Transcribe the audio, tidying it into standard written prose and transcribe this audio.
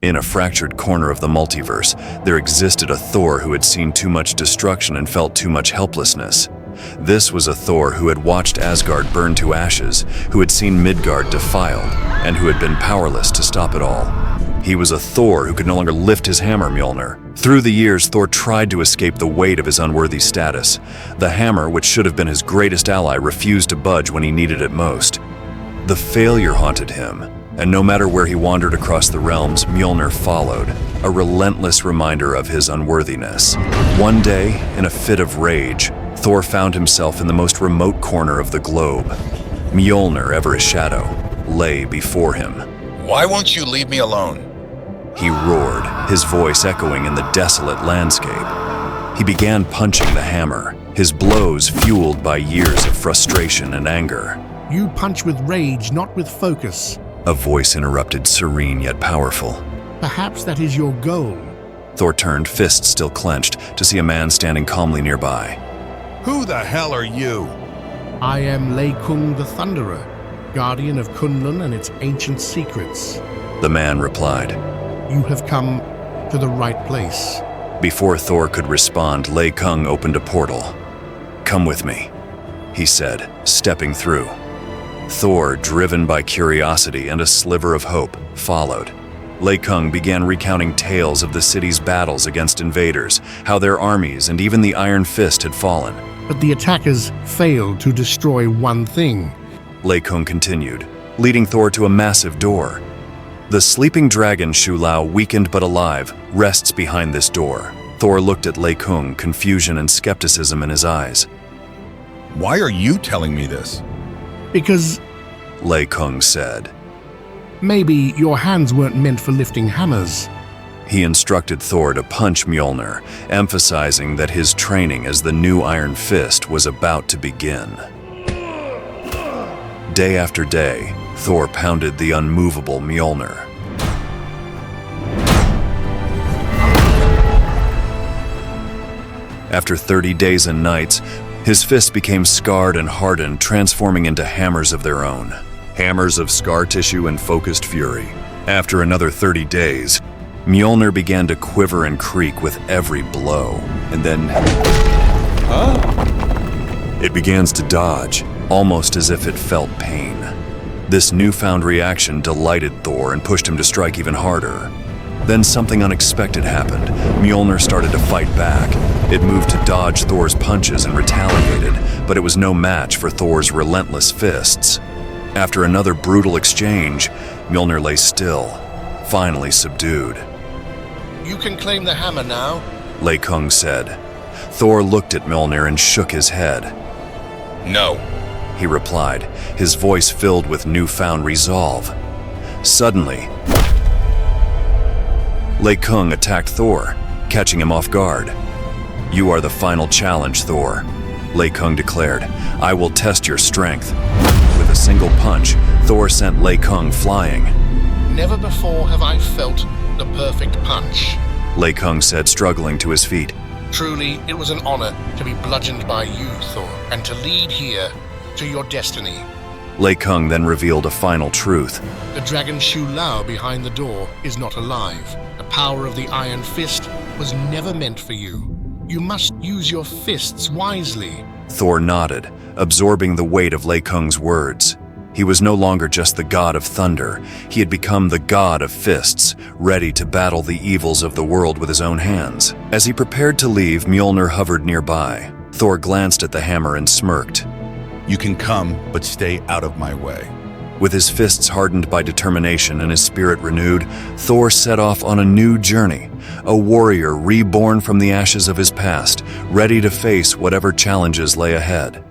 In a fractured corner of the multiverse, there existed a Thor who had seen too much destruction and felt too much helplessness. This was a Thor who had watched Asgard burn to ashes, who had seen Midgard defiled, and who had been powerless to stop it all. He was a Thor who could no longer lift his hammer, Mjolnir. Through the years, Thor tried to escape the weight of his unworthy status. The hammer, which should have been his greatest ally, refused to budge when he needed it most. The failure haunted him, and no matter where he wandered across the realms, Mjolnir followed, a relentless reminder of his unworthiness. One day, in a fit of rage, Thor found himself in the most remote corner of the globe. Mjolnir, ever a shadow, lay before him. Why won't you leave me alone? He roared, his voice echoing in the desolate landscape. He began punching the hammer, his blows fueled by years of frustration and anger. You punch with rage, not with focus. A voice interrupted, serene yet powerful. Perhaps that is your goal. Thor turned, fists still clenched, to see a man standing calmly nearby. Who the hell are you? I am Leikung the Thunderer, guardian of Kunlun and its ancient secrets. The man replied. You have come to the right place. Before Thor could respond, Leikung opened a portal. Come with me, he said, stepping through. Thor, driven by curiosity and a sliver of hope, followed. Leikung began recounting tales of the city's battles against invaders, how their armies and even the Iron Fist had fallen. But the attackers failed to destroy one thing. Leikung continued, leading Thor to a massive door. The sleeping dragon Shulao, weakened but alive, rests behind this door. Thor looked at Leikung, confusion and skepticism in his eyes. Why are you telling me this? Because, Leikung said. Maybe your hands weren't meant for lifting hammers. He instructed Thor to punch Mjolnir, emphasizing that his training as the new Iron Fist was about to begin. Day after day, Thor pounded the unmovable Mjolnir. After 30 days and nights, his fists became scarred and hardened, transforming into hammers of their own. Hammers of scar tissue and focused fury. After another 30 days, Mjolnir began to quiver and creak with every blow, and then it begins to dodge, almost as if it felt pain. This newfound reaction delighted Thor and pushed him to strike even harder. Then something unexpected happened. Mjolnir started to fight back. It moved to dodge Thor's punches and retaliated, but it was no match for Thor's relentless fists. After another brutal exchange, Mjolnir lay still, finally subdued. You can claim the hammer now, Leikung said. Thor looked at Mjolnir and shook his head. No, he replied, his voice filled with newfound resolve. Suddenly, Leikung attacked Thor, catching him off guard. You are the final challenge, Thor, Leikung declared. I will test your strength. With a single punch, Thor sent Leikung flying. Never before have I felt the perfect punch, Leikung said, struggling to his feet. Truly, it was an honor to be bludgeoned by you, Thor, and to lead here to your destiny. Leikung then revealed a final truth. The dragon Shulao behind the door is not alive. The power of the Iron Fist was never meant for you. You must use your fists wisely. Thor nodded, absorbing the weight of Leikung's words. He was no longer just the god of thunder. He had become the god of fists, ready to battle the evils of the world with his own hands. As he prepared to leave, Mjolnir hovered nearby. Thor glanced at the hammer and smirked. you can come, but stay out of my way. With his fists hardened by determination and his spirit renewed, Thor set off on a new journey, a warrior reborn from the ashes of his past, ready to face whatever challenges lay ahead.